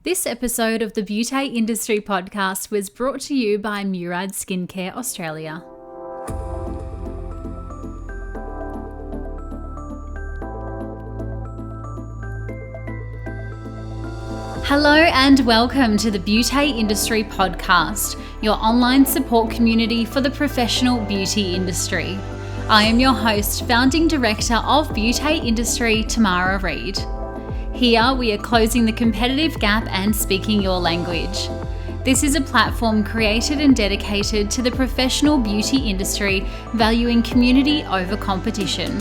This episode of the Beauty Industry Podcast was brought to you by Murad Skincare Australia. Hello and welcome to the Beauty Industry Podcast, your online support community for the professional beauty industry. I am your host, founding director of Beauty Industry, Tamara Reid. Here we are closing the competitive gap and speaking your language. This is a platform created and dedicated to the professional beauty industry, valuing community over competition.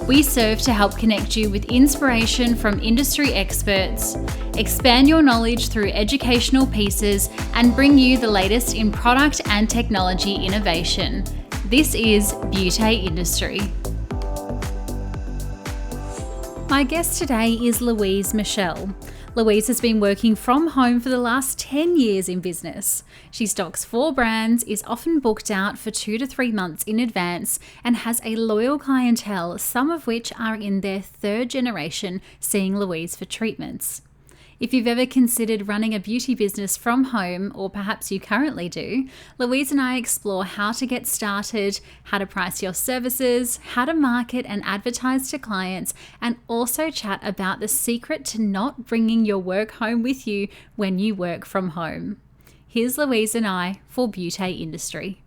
We serve to help connect you with inspiration from industry experts, expand your knowledge through educational pieces, and bring you the latest in product and technology innovation. This is Beauty Industry. My guest today is Louise Michell. Louise has been working from home for the last 10 years in business. She stocks 4 brands, is often booked out for 2 to 3 months in advance, and has a loyal clientele, some of which are in their 3rd generation seeing Louise for treatments. If you've ever considered running a beauty business from home, or perhaps you currently do, Louise and I explore how to get started, how to price your services, how to market and advertise to clients, and also chat about the secret to not bringing your work home with you when you work from home. Here's Louise and I for Beauty Industry.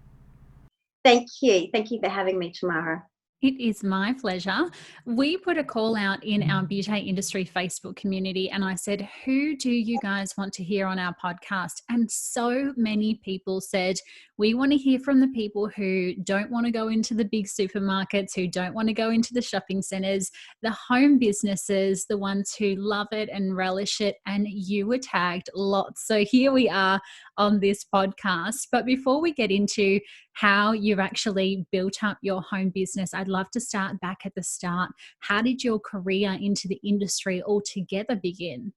Thank you. Thank you for having me, Tamara. It is my pleasure. We put a call out in our Beauty Industry Facebook community and I said, who do you guys want to hear on our podcast? And so many people said, we want to hear from the people who don't want to go into the big supermarkets, who don't want to go into the shopping centres, the home businesses, the ones who love it and relish it. And you were tagged lots. So here we are on this podcast. But before we get into how you've actually built up your home business, I'd love to start back at the start. How did your career into the industry altogether begin?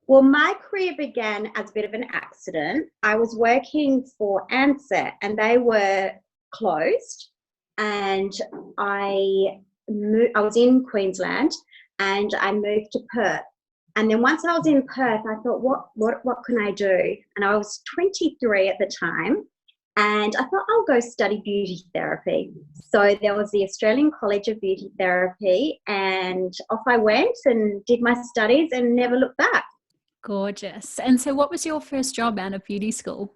Well, my career began as a bit of an accident. I was working for Ansett and they were closed, and I was in Queensland and I moved to Perth. And then once I was in Perth, I thought, what can I do? And I was 23 at the time. And I thought I'll go study beauty therapy. So there was the Australian College of Beauty Therapy, and off I went and did my studies and never looked back. Gorgeous. And so what was your first job out of beauty school?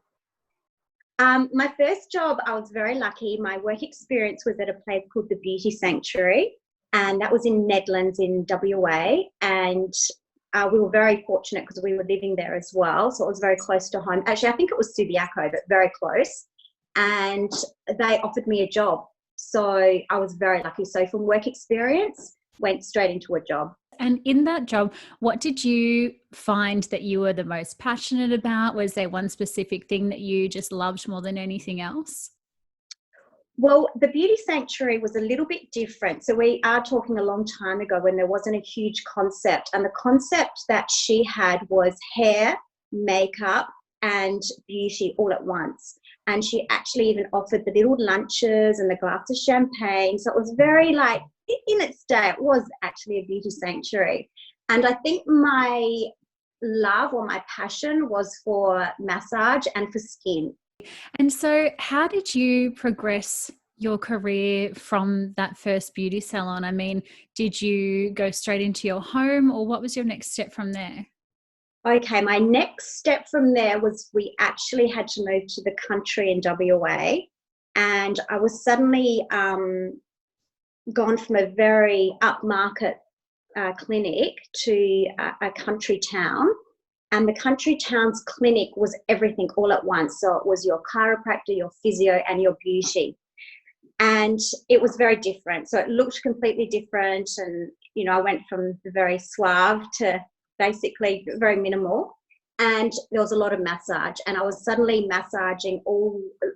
My first job, I was very lucky. My work experience was at a place called the Beauty Sanctuary, and that was in Nedlands in WA. And we were very fortunate because we were living there as well. So it was very close to home. Actually, I think it was Subiaco, but very close. And they offered me a job. So I was very lucky. So from work experience, went straight into a job. And in that job, what did you find that you were the most passionate about? Was there one specific thing that you just loved more than anything else? Well, the Beauty Sanctuary was a little bit different. So we are talking a long time ago when there wasn't a huge concept. And the concept that she had was hair, makeup, and beauty all at once. And she actually even offered the little lunches and the glass of champagne. So it was very like, in its day, it was actually a beauty sanctuary. And I think my love or my passion was for massage and for skin. And so how did you progress your career from that first beauty salon? I mean, did you go straight into your home, or what was your next step from there? Okay, my next step from there was we actually had to move to the country in WA, and I was suddenly gone from a very upmarket clinic to a country town. And the country town's clinic was everything all at once. So it was your chiropractor, your physio, and your beauty. And it was very different. So it looked completely different. And, you know, I went from the very suave to basically very minimal. And there was a lot of massage. And I was suddenly massaging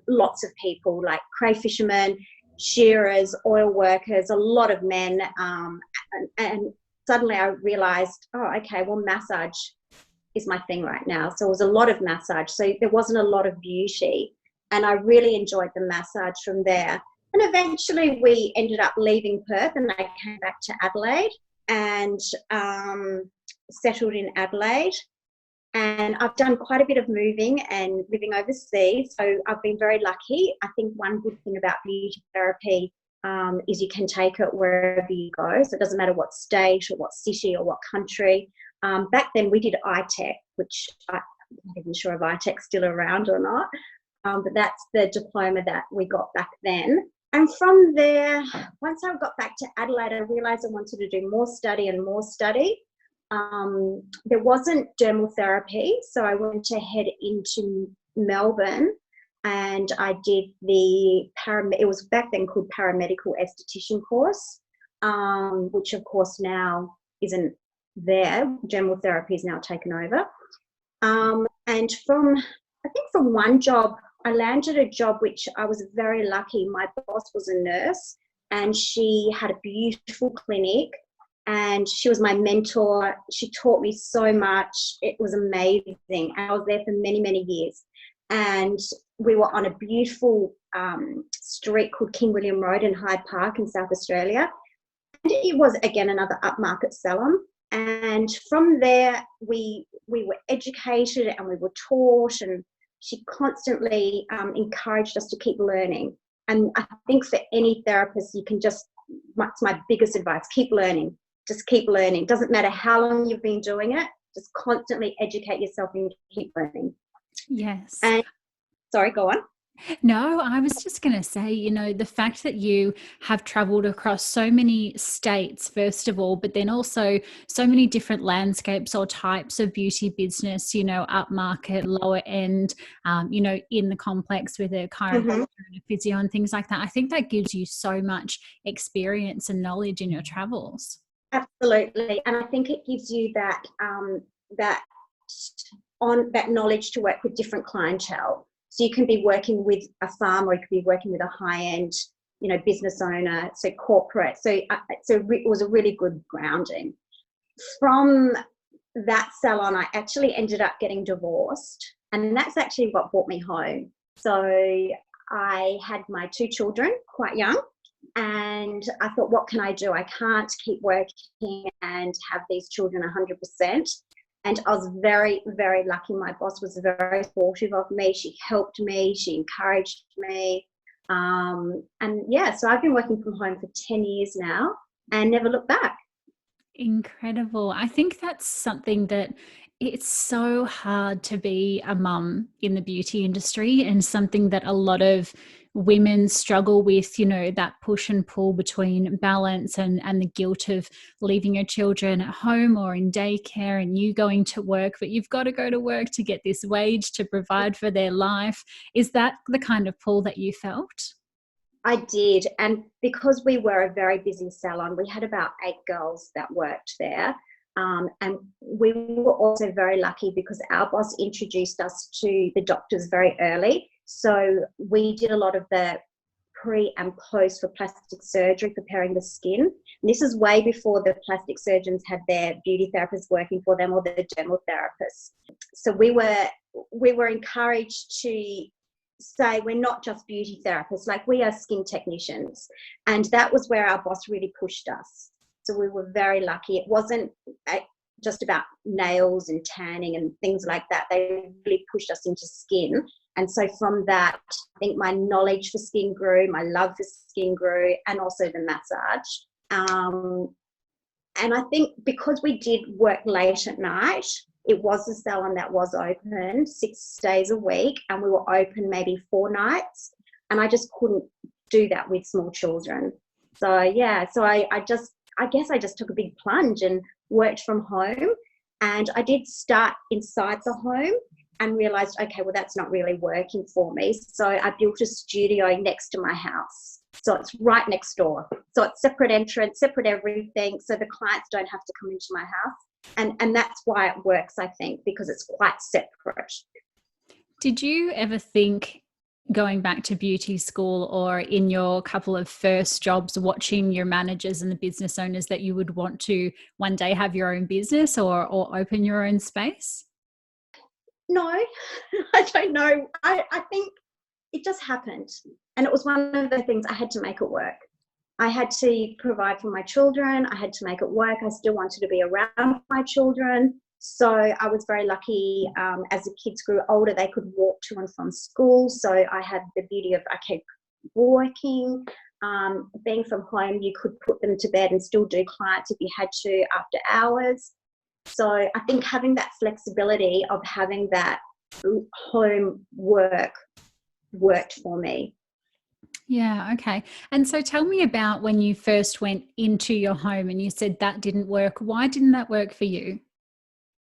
lots of people, like cray fishermen, shearers, oil workers, a lot of men. And suddenly I realized, oh, okay, well, massage is my thing right now. So it was a lot of massage. So there wasn't a lot of beauty. And I really enjoyed the massage from there. And eventually we ended up leaving Perth and I came back to Adelaide. And settled in Adelaide. And I've done quite a bit of moving and living overseas. So I've been very lucky. I think one good thing about beauty therapy is you can take it wherever you go. So it doesn't matter what state or what city or what country. Back then we did iTech, which I'm not even sure if iTech's still around or not. But that's the diploma that we got back then. And from there, once I got back to Adelaide, I realised I wanted to do more study and more study. There wasn't dermal therapy, so I went to head into Melbourne and I did it was back then called paramedical esthetician course, which of course now isn't there. Dermal therapy is now taken over. And from one job, I landed a job which I was very lucky. My boss was a nurse and she had a beautiful clinic. And she was my mentor. She taught me so much. It was amazing. And I was there for many, many years. And we were on a beautiful street called King William Road in Hyde Park in South Australia. And it was, again, another upmarket salon. And from there, we were educated and we were taught. And she constantly encouraged us to keep learning. And I think for any therapist, that's my biggest advice, keep learning. Just keep learning. Doesn't matter how long you've been doing it. Just constantly educate yourself and keep learning. Yes. And sorry, go on. No, I was just going to say, the fact that you have traveled across so many states, first of all, but then also so many different landscapes or types of beauty business, upmarket, lower end, in the complex with a chiropractor and a physio and things like that. I think that gives you so much experience and knowledge in your travels. Absolutely. And I think it gives you that knowledge to work with different clientele. So you can be working with a farm or you could be working with a high-end, business owner, so corporate. So it was a really good grounding. From that salon, I actually ended up getting divorced. And that's actually what brought me home. So I had my 2 children quite young. And I thought, what can I do? I can't keep working and have these children 100%. And I was very, very lucky. My boss was very supportive of me. She helped me. She encouraged me. So I've been working from home for 10 years now and never looked back. Incredible. I think that's something that it's so hard to be a mum in the beauty industry, and something that a lot of women struggle with, that push and pull between balance and the guilt of leaving your children at home or in daycare and you going to work, but you've got to go to work to get this wage to provide for their life. Is that the kind of pull that you felt? I did. And because we were a very busy salon, we had about 8 girls that worked there. And we were also very lucky because our boss introduced us to the doctors very early. So we did a lot of the pre and post for plastic surgery, preparing the skin. And this is way before the plastic surgeons had their beauty therapists working for them or the dermal therapists. So we were encouraged to say we're not just beauty therapists, like we are skin technicians. And that was where our boss really pushed us. So we were very lucky. It wasn't just about nails and tanning and things like that. They really pushed us into skin. And so from that, I think my knowledge for skin grew, my love for skin grew, and also the massage. And I think because we did work late at night, it was a salon that was open 6 days a week, and we were open maybe 4 nights. And I just couldn't do that with small children. So I guess I just took a big plunge and worked from home. And I did start inside the home and realized, okay, well, that's not really working for me. So I built a studio next to my house. So it's right next door. So it's separate entrance, separate everything. So the clients don't have to come into my house. And that's why it works, I think, because it's quite separate. Did you ever think, going back to beauty school or in your couple of first jobs, watching your managers and the business owners, that you would want to one day have your own business or open your own space? No, I don't know. I think it just happened. And it was one of the things I had to make it work. I had to provide for my children. I had to make it work. I still wanted to be around my children. So I was very lucky. As the kids grew older, they could walk to and from school. So I had the beauty of I kept working. Being from home, you could put them to bed and still do clients if you had to after hours. So I think having that flexibility of having that home work worked for me. Yeah, okay. And so tell me about when you first went into your home and you said that didn't work. Why didn't that work for you?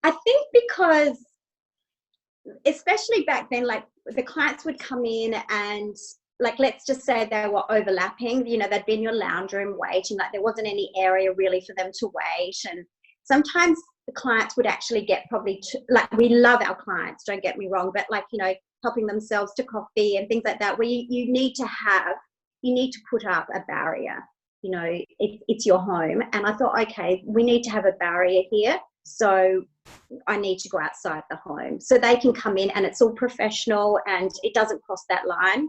I think because, especially back then, like the clients would come in and, like, let's just say they were overlapping, you know, they'd be in your lounge room waiting, like there wasn't any area really for them to wait. And sometimes the clients would actually get probably, like, we love our clients, don't get me wrong, but like, you know, helping themselves to coffee and things like that, where you need to put up a barrier. You know, it's your home. And I thought, okay, we need to have a barrier here. So I need to go outside the home so they can come in and it's all professional and it doesn't cross that line.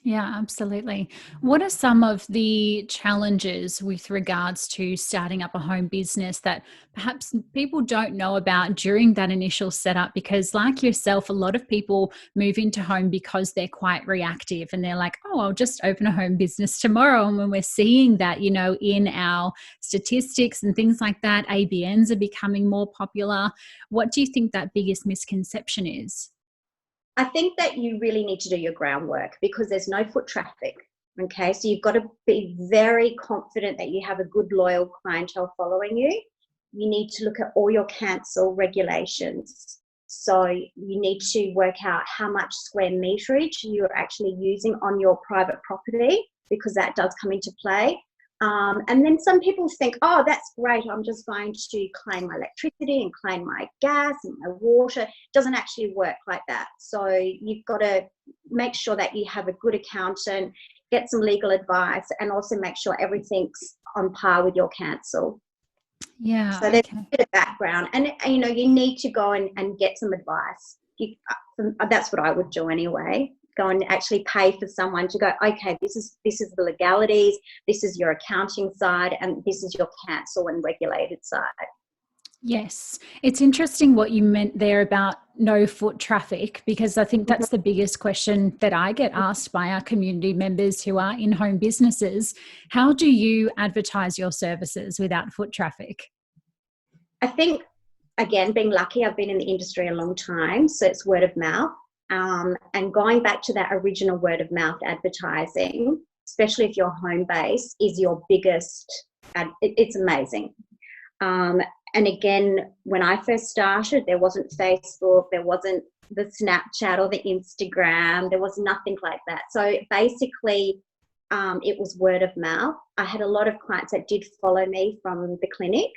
Yeah, absolutely. What are some of the challenges with regards to starting up a home business that perhaps people don't know about during that initial setup? Because, like yourself, a lot of people move into home because they're quite reactive and they're like, oh, I'll just open a home business tomorrow. And when we're seeing that, you know, in our statistics and things like that, ABNs are becoming more popular. What do you think that biggest misconception is? I think that you really need to do your groundwork because there's no foot traffic. Okay, so you've got to be very confident that you have a good, loyal clientele following you. You need to look at all your council regulations. So you need to work out how much square meterage you're actually using on your private property because that does come into play. And then some people think, oh, that's great. I'm just going to claim my electricity and claim my gas and my water. It doesn't actually work like that. So you've got to make sure that you have a good accountant, get some legal advice, and also make sure everything's on par with your council. Yeah, So there's okay. a bit of background. And, you know, you need to go and get some advice. That's what I would do anyway. Go and actually pay for someone to go, okay, this is the legalities, this is your accounting side, and this is your council and regulated side. Yes. It's interesting what you meant there about no foot traffic, because I think that's the biggest question that I get asked by our community members who are in home businesses. How do you advertise your services without foot traffic? I think, again, being lucky, I've been in the industry a long time, so it's word of mouth. And going back to that original word of mouth advertising, especially if your home base is your biggest, it's amazing. And again, when I first started, there wasn't Facebook, there wasn't the Snapchat or the Instagram, there was nothing like that. So basically, it was word of mouth. I had a lot of clients that did follow me from the clinic.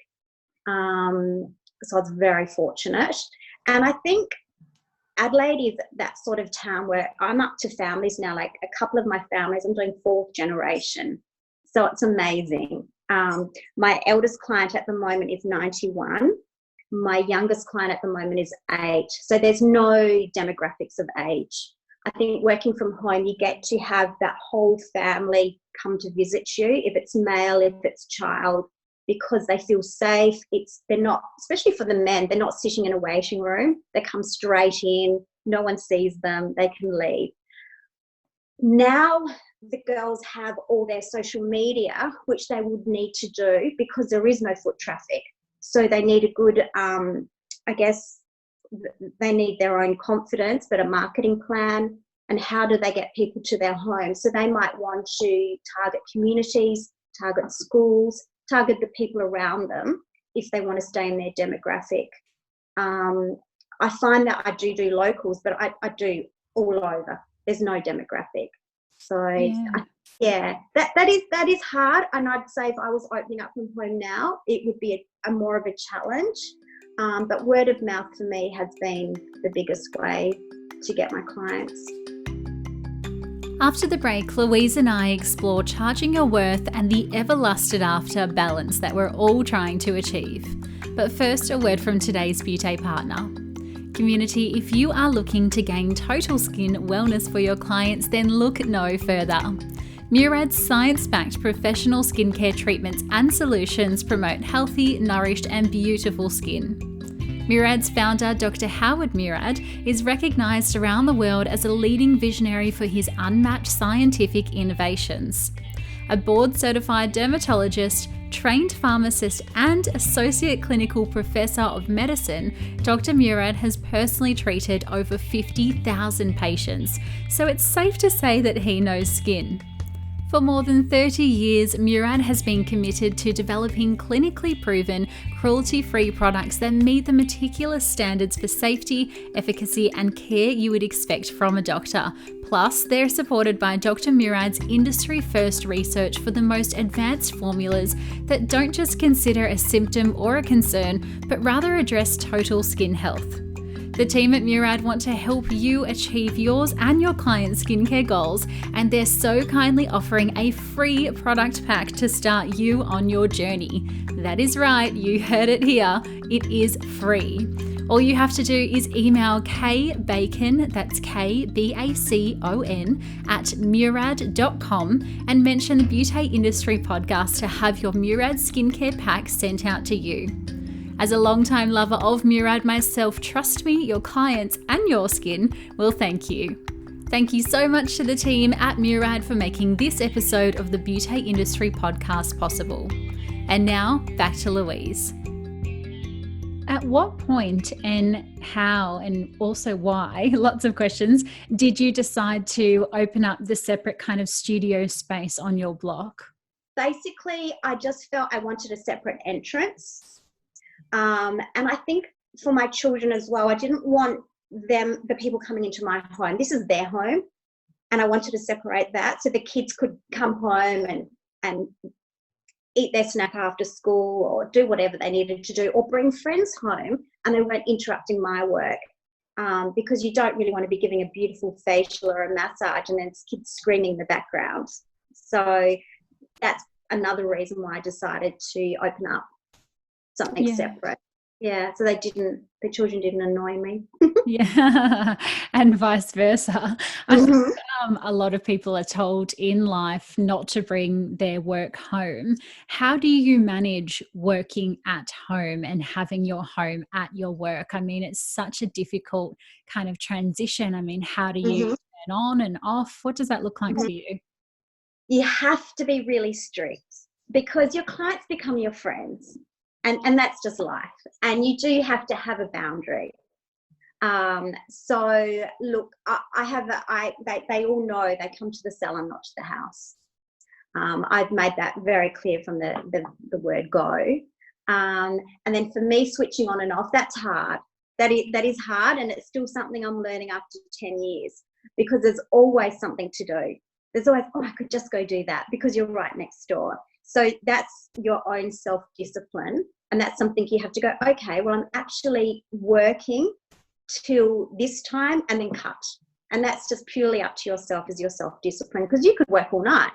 So I was very fortunate. And I think Adelaide is that sort of town where I'm up to families now, like a couple of my families, I'm doing 4th generation. So it's amazing. My eldest client at the moment is 91. My youngest client at the moment is 8. So there's no demographics of age. I think working from home, you get to have that whole family come to visit you, if it's male, if it's child, because they feel safe. They're not, especially for the men, they're not sitting in a waiting room. They come straight in, no one sees them, they can leave. Now the girls have all their social media, which they would need to do because there is no foot traffic. So they need a good, I guess, they need their own confidence, but a marketing plan, and how do they get people to their homes. So they might want to target communities, target schools, target the people around them if they want to stay in their demographic. I find that I do locals, but I do all over. There's no demographic. So yeah, that is hard. And I'd say if I was opening up from home now, it would be a more of a challenge. But word of mouth for me has been the biggest way to get my clients. After the break, Louise and I explore charging your worth and the ever-lusted after balance that we're all trying to achieve. But first, a word from today's beauty partner. Community, if you are looking to gain total skin wellness for your clients, then look no further. Murad's science-backed professional skincare treatments and solutions promote healthy, nourished, and beautiful skin. Murad's founder, Dr. Howard Murad, is recognised around the world as a leading visionary for his unmatched scientific innovations. A board-certified dermatologist, trained pharmacist, and associate clinical professor of medicine, Dr. Murad has personally treated over 50,000 patients, so it's safe to say that he knows skin. For more than 30 years, Murad has been committed to developing clinically proven, cruelty-free products that meet the meticulous standards for safety, efficacy, and care you would expect from a doctor. Plus, they're supported by Dr. Murad's industry-first research for the most advanced formulas that don't just consider a symptom or a concern, but rather address total skin health. The team at Murad want to help you achieve yours and your clients' skincare goals, and they're so kindly offering a free product pack to start you on your journey. That is right, you heard it here. It is free. All you have to do is email kbacon, that's KBACON, at murad.com and mention the Beauty Industry Podcast to have your Murad skincare pack sent out to you. As a longtime lover of Murad myself, trust me, your clients and your skin will thank you. Thank you so much to the team at Murad for making this episode of the Beauty Industry Podcast possible. And now, back to Louise. At what point and how and also why, lots of questions, did you decide to open up the separate kind of studio space on your block? Basically, I just felt I wanted a separate entrance. And I think for my children as well, I didn't want the people coming into my home. This is their home. And I wanted to separate that so the kids could come home and eat their snack after school or do whatever they needed to do, or bring friends home and they weren't interrupting my work. Because you don't really want to be giving a beautiful facial or a massage and then kids screaming in the background. So that's another reason why I decided to open up something separate. Yeah, so the children didn't annoy me. Yeah, and vice versa. I think a lot of people are told in life not to bring their work home. How do you manage working at home and having your home at your work? I mean, it's such a difficult kind of transition. I mean, how do you turn on and off? What does that look like for you? You have to be really strict because your clients become your friends. And that's just life. And you do have to have a boundary. So look, they all know they come to the salon, not to the house. I've made that very clear from the word go. And then for me, switching on and off, that's hard. That is hard, and it's still something I'm learning after 10 years because there's always something to do. There's always, I could just go do that because you're right next door. So that's your own self-discipline. And that's something you have to go, okay, well, I'm actually working till this time and then cut. And that's just purely up to yourself as your self-discipline, because you could work all night.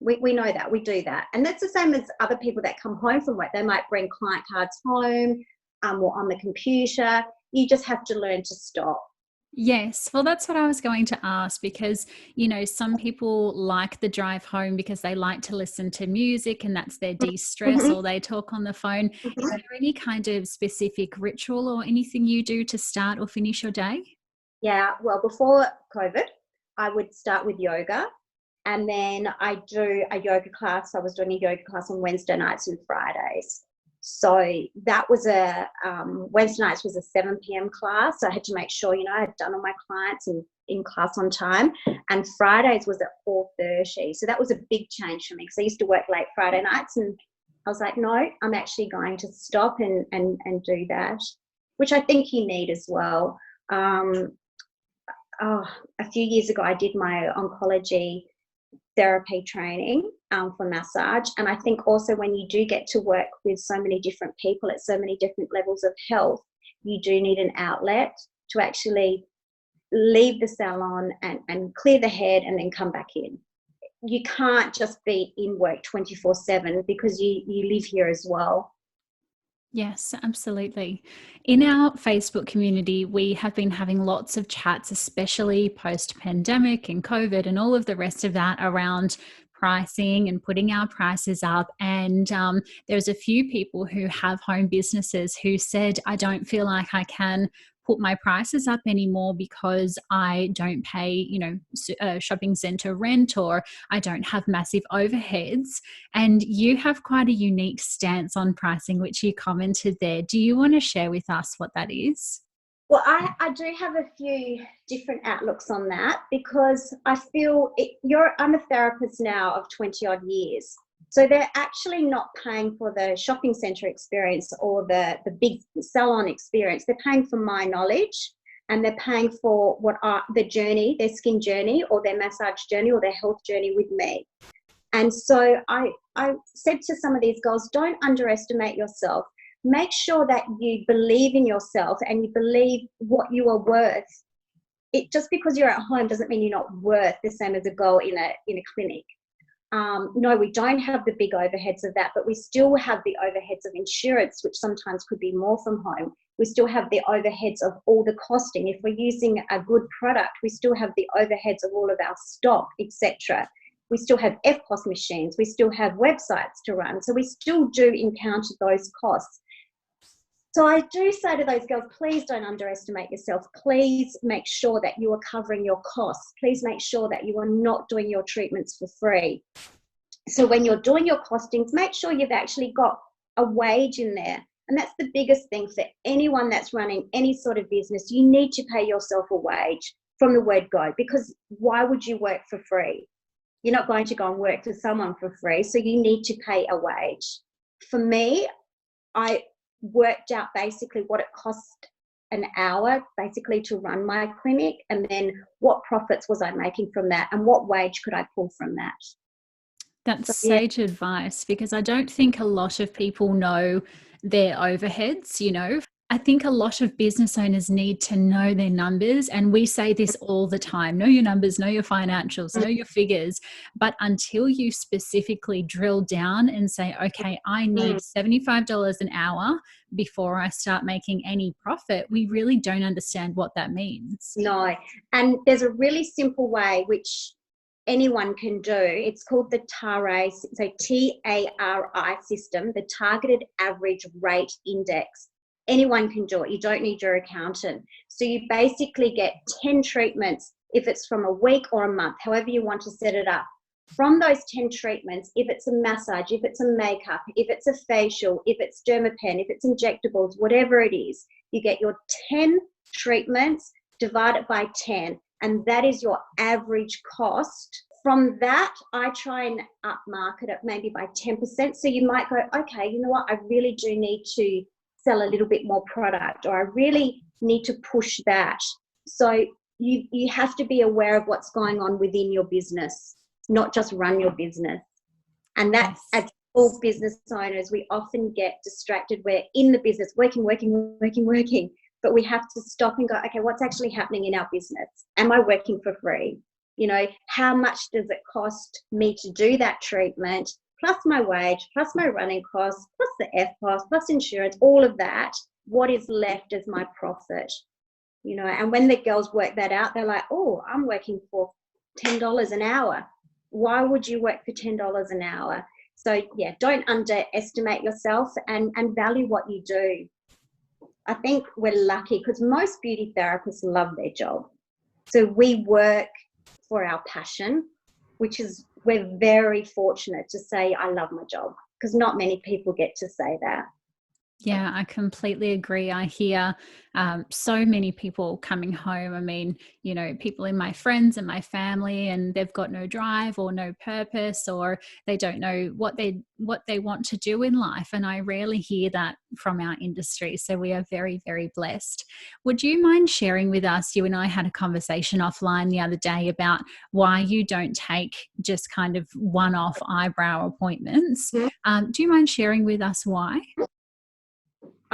We know that. We do that. And that's the same as other people that come home from work. They might bring client cards home or on the computer. You just have to learn to stop. Yes. Well, that's what I was going to ask because, some people like the drive home because they like to listen to music and that's their de-stress or they talk on the phone. Is there any kind of specific ritual or anything you do to start or finish your day? Yeah. Well, before COVID, I would start with yoga and then I do a yoga class. I was doing a yoga class on Wednesday nights and Fridays. So that was Wednesday nights was a 7 p.m. class. So I had to make sure, I had done all my clients and in class on time. And Fridays was at 4:30. So that was a big change for me because I used to work late Friday nights and I was like, no, I'm actually going to stop and do that, which I think you need as well. A few years ago, I did my oncology therapy training for massage, and I think also when you do get to work with so many different people at so many different levels of health, you do need an outlet to actually leave the salon and clear the head and then come back in. You can't just be in work 24/7 because you live here as well. Yes, absolutely. In our Facebook community, we have been having lots of chats, especially post-pandemic and COVID and all of the rest of that around pricing and putting our prices up. And there's a few people who have home businesses who said, I don't feel like I can put my prices up anymore because I don't pay, shopping center rent, or I don't have massive overheads. And you have quite a unique stance on pricing, which you commented there. Do you want to share with us what that is? Well, I do have a few different outlooks on that, because I feel I'm a therapist now of 20 odd years. So they're actually not paying for the shopping centre experience or the big salon experience. They're paying for my knowledge, and they're paying for the journey, their skin journey or their massage journey or their health journey with me. And so I said to some of these girls, don't underestimate yourself. Make sure that you believe in yourself and you believe what you are worth. Just because you're at home doesn't mean you're not worth the same as a girl in a clinic. No, we don't have the big overheads of that, but we still have the overheads of insurance, which sometimes could be more from home. We still have the overheads of all the costing. If we're using a good product, we still have the overheads of all of our stock, etc. We still have FPOS machines. We still have websites to run. So we still do encounter those costs. So I do say to those girls, please don't underestimate yourself. Please make sure that you are covering your costs. Please make sure that you are not doing your treatments for free. So when you're doing your costings, make sure you've actually got a wage in there. And that's the biggest thing for anyone that's running any sort of business. You need to pay yourself a wage from the word go, because why would you work for free? You're not going to go and work for someone for free. So you need to pay a wage. For me, I worked out basically what it cost an hour basically to run my clinic, and then what profits was I making from that, and what wage could I pull from that. That's sage advice, because I don't think a lot of people know their overheads. I think a lot of business owners need to know their numbers, and we say this all the time: know your numbers, know your financials, know your figures. But until you specifically drill down and say, okay, I need $75 an hour before I start making any profit, we really don't understand what that means. No, and there's a really simple way which anyone can do. It's called the TARI, so TARI system, the Targeted Average Rate Index. Anyone can do it. You don't need your accountant. So you basically get 10 treatments, if it's from a week or a month, however you want to set it up. From those 10 treatments, if it's a massage, if it's a makeup, if it's a facial, if it's dermapen, if it's injectables, whatever it is, you get your 10 treatments, divide it by 10, and that is your average cost. From that, I try and upmarket it maybe by 10%. So you might go, okay, you know what, I really do need to sell a little bit more product, or I really need to push that. So you have to be aware of what's going on within your business, not just run your business. And that's, as all business owners, we often get distracted. We're in the business, working, but we have to stop and go, okay, what's actually happening in our business? Am I working for free? How much does it cost me to do that treatment, plus my wage, plus my running costs, plus the FPOS, plus insurance, all of that? What is left as my profit? And when the girls work that out, they're like, oh, I'm working for $10 an hour. Why would you work for $10 an hour? So yeah, don't underestimate yourself, and value what you do. I think we're lucky because most beauty therapists love their job. So we work for our passion, we're very fortunate to say, I love my job, because not many people get to say that. Yeah, I completely agree. I hear so many people coming home. I mean, people in my friends and my family, and they've got no drive or no purpose, or they don't know what they want to do in life. And I rarely hear that from our industry. So we are very, very blessed. Would you mind sharing with us? You and I had a conversation offline the other day about why you don't take just kind of one-off eyebrow appointments. Do you mind sharing with us why?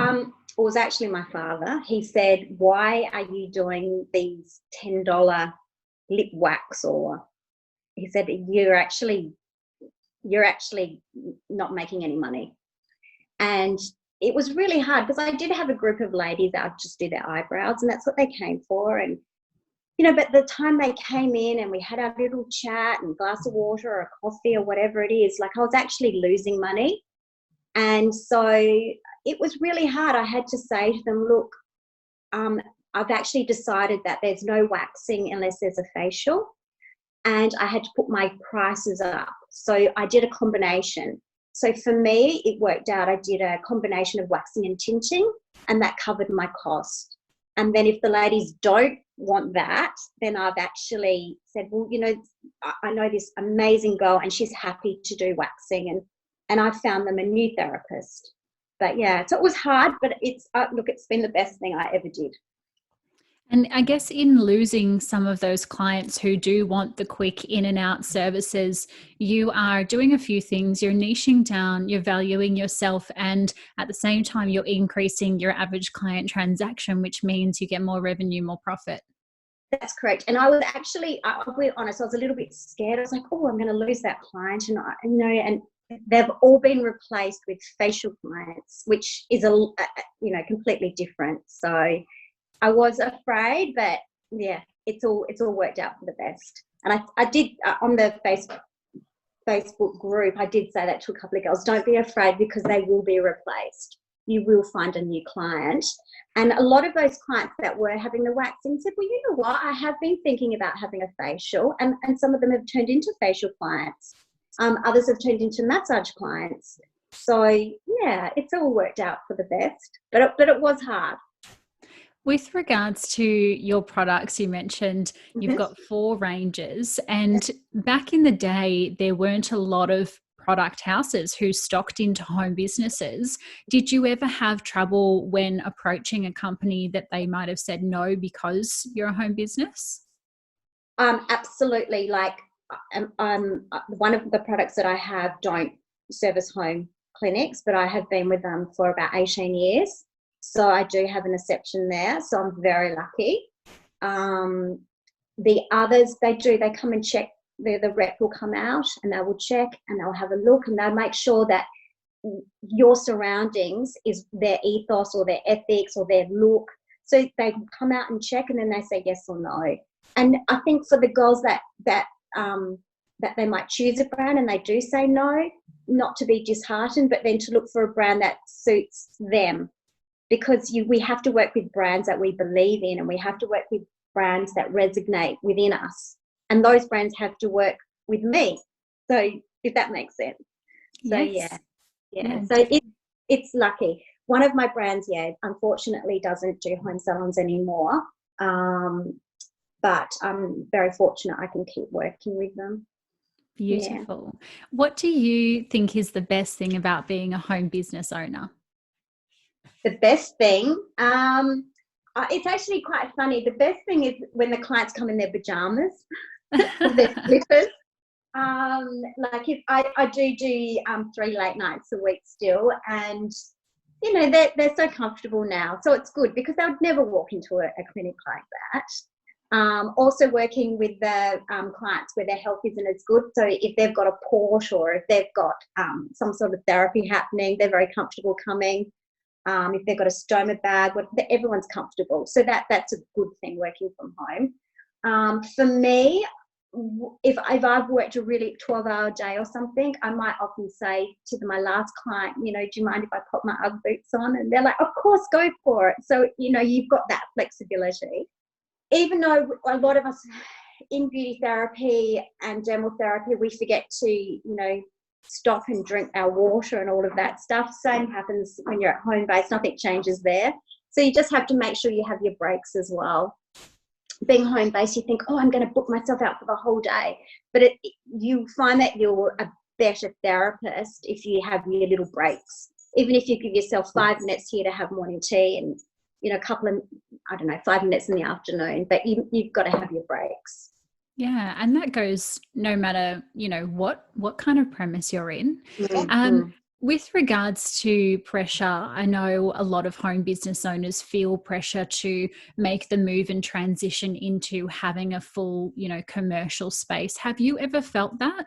It was actually my father. He said, why are you doing these $10 lip wax? Or he said, you're actually not making any money. And it was really hard, because I did have a group of ladies that I'd just do their eyebrows, and that's what they came for. And but the time they came in and we had our little chat and glass of water or a coffee or whatever it is, like I was actually losing money. And so it was really hard. I had to say to them, look, I've actually decided that there's no waxing unless there's a facial. And I had to put my prices up. So I did a combination. So for me, it worked out. I did a combination of waxing and tinting, and that covered my cost. And then if the ladies don't want that, then I've actually said, well, I know this amazing girl and she's happy to do waxing, and I found them a new therapist. But yeah, so it was hard, but it's been the best thing I ever did. And I guess in losing some of those clients who do want the quick in and out services, you are doing a few things. You're niching down, you're valuing yourself, and at the same time, you're increasing your average client transaction, which means you get more revenue, more profit. That's correct. And I was actually, I'll be honest, I was a little bit scared. I was like, oh, I'm going to lose that client. And they've all been replaced with facial clients, which is completely different. So I was afraid, but yeah, it's all worked out for the best. And I did on the Facebook group, I did say that to a couple of girls, don't be afraid because they will be replaced. You will find a new client. And a lot of those clients that were having the waxing said, well, you know what, I have been thinking about having a facial, and some of them have turned into facial clients. Others have turned into massage clients. So yeah, it's all worked out for the best, but it was hard. With regards to your products, you mentioned you've got 4 ranges, and back in the day, there weren't a lot of product houses who stocked into home businesses. Did you ever have trouble when approaching a company that they might have said no because you're a home business? Absolutely. Like one of the products that I have don't service home clinics, but I have been with them for about 18 years. So I do have an exception there. So I'm very lucky. The others, they come and check. The rep will come out and they will check and they'll have a look and they'll make sure that your surroundings is their ethos or their ethics or their look. So they come out and check and then they say yes or no. And I think for the girls that they might choose a brand and they do say no, not to be disheartened, but then to look for a brand that suits them. Because we have to work with brands that we believe in, and we have to work with brands that resonate within us. And those brands have to work with me. So if that makes sense. So Yes. yeah. So it's lucky. One of my brands, unfortunately doesn't do home salons anymore. But I'm very fortunate I can keep working with them. Beautiful. Yeah. What do you think is the best thing about being a home business owner? The best thing, it's actually quite funny. The best thing is when the clients come in their pajamas, their slippers. Like if I do 3 late nights a week still, and they're so comfortable now. So it's good because they would never walk into a clinic like that. Also working with the clients where their health isn't as good. So if they've got a port or if they've got some sort of therapy happening, they're very comfortable coming. If they've got a stoma bag, everyone's comfortable. So that's a good thing working from home. For me, if I've worked a really 12-hour day or something, I might often say to my last client, do you mind if I pop my Ugg boots on? And they're like, of course, go for it. So, you've got that flexibility. Even though a lot of us in beauty therapy and dermal therapy, we forget to, stop and drink our water and all of that stuff. Same happens when you're at home base. Nothing changes there. So you just have to make sure you have your breaks as well. Being home based, you think, I'm going to book myself out for the whole day. But you find that you're a better therapist if you have your little breaks. Even if you give yourself 5 minutes here to have morning tea and, a couple of, 5 minutes in the afternoon, but you've got to have your breaks. Yeah, and that goes no matter, what kind of premise you're in. Mm-hmm. With regards to pressure, I know a lot of home business owners feel pressure to make the move and transition into having a full, commercial space. Have you ever felt that?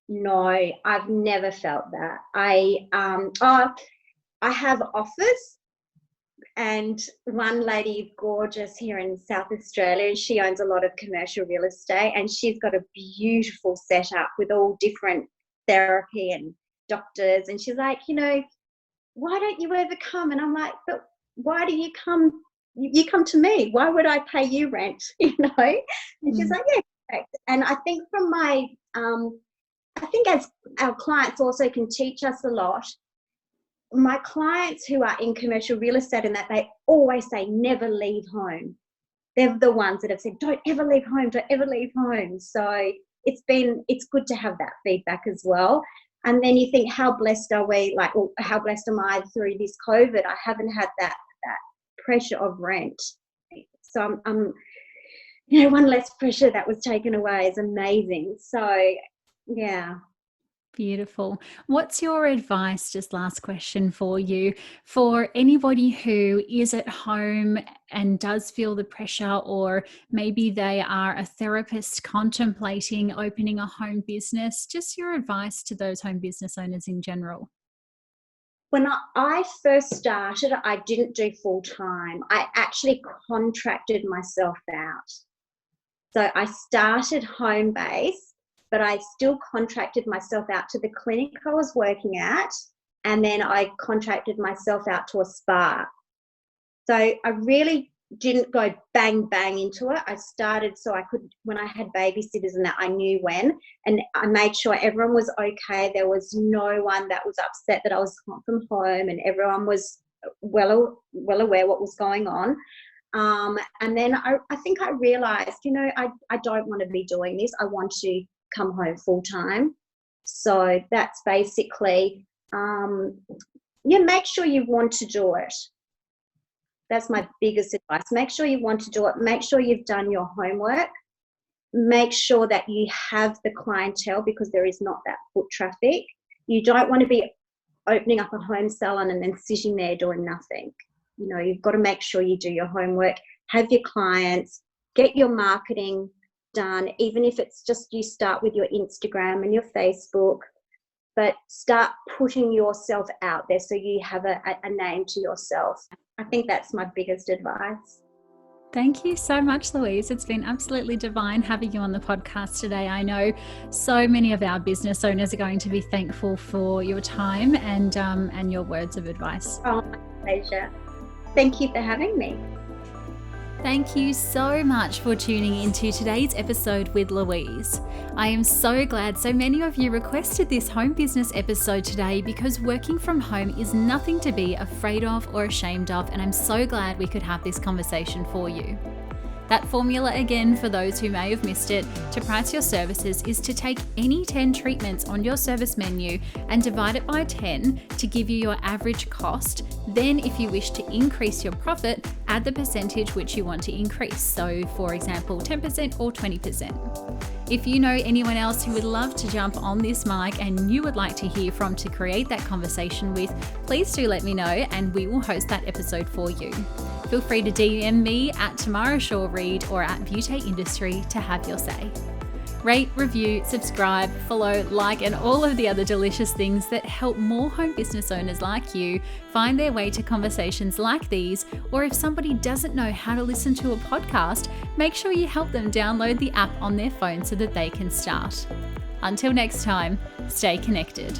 No, I've never felt that. I have offers, And one lady, gorgeous, here in South Australia, and she owns a lot of commercial real estate, and she's got a beautiful setup with all different therapy and doctors. And she's like, why don't you ever come? And I'm like, but why do you come? You come to me. Why would I pay you rent? And she's like, yeah, correct. And I think from my, I think as our clients also can teach us a lot. My clients who are in commercial real estate, and that they always say, never leave home. They're the ones that have said, don't ever leave home, don't ever leave home. So it's good to have that feedback as well. And then you think, how blessed are we? Like, well, how blessed am I through this COVID? I haven't had that pressure of rent. So I'm one less pressure that was taken away is amazing. So yeah. Beautiful. What's your advice, just last question for you, for anybody who is at home and does feel the pressure, or maybe they are a therapist contemplating opening a home business? Just your advice to those home business owners in general. When I first started, I didn't do full time. I actually contracted myself out. So I started home based, but I still contracted myself out to the clinic I was working at, and then I contracted myself out to a spa. So I really didn't go bang, bang into it. I started so I could, when I had babysitters and that, I knew when, and I made sure everyone was okay. There was no one that was upset that I was from home, and everyone was well aware what was going on. And then I think I realised, I don't want to be doing this. I want to come home full time. So that's basically, make sure you want to do it. That's my biggest advice. Make sure you want to do it. Make sure you've done your homework. Make sure that you have the clientele, because there is not that foot traffic. You don't want to be opening up a home salon and then sitting there doing nothing. You've got to make sure you do your homework, have your clients, get your marketing done, even if it's just you start with your Instagram and your Facebook, but start putting yourself out there so you have a name to yourself. I think that's my biggest advice. Thank you so much, Louise. It's been absolutely divine having you on the podcast today. I know so many of our business owners are going to be thankful for your time and your words of advice. Oh, my pleasure. Thank you for having me. Thank you so much for tuning into today's episode with Louise. I am so glad so many of you requested this home business episode today, because working from home is nothing to be afraid of or ashamed of, and I'm so glad we could have this conversation for you. That formula, again, for those who may have missed it, to price your services is to take any 10 treatments on your service menu and divide it by 10 to give you your average cost. Then, if you wish to increase your profit, add the percentage which you want to increase. So, for example, 10% or 20%. If you know anyone else who would love to jump on this mic and you would like to hear from to create that conversation with, please do let me know and we will host that episode for you. Feel free to DM me at Tamara Shaw Reid or at Beauty Industry to have your say. Rate, review, subscribe, follow, like, and all of the other delicious things that help more home business owners like you find their way to conversations like these. Or if somebody doesn't know how to listen to a podcast, make sure you help them download the app on their phone so that they can start. Until next time, stay connected.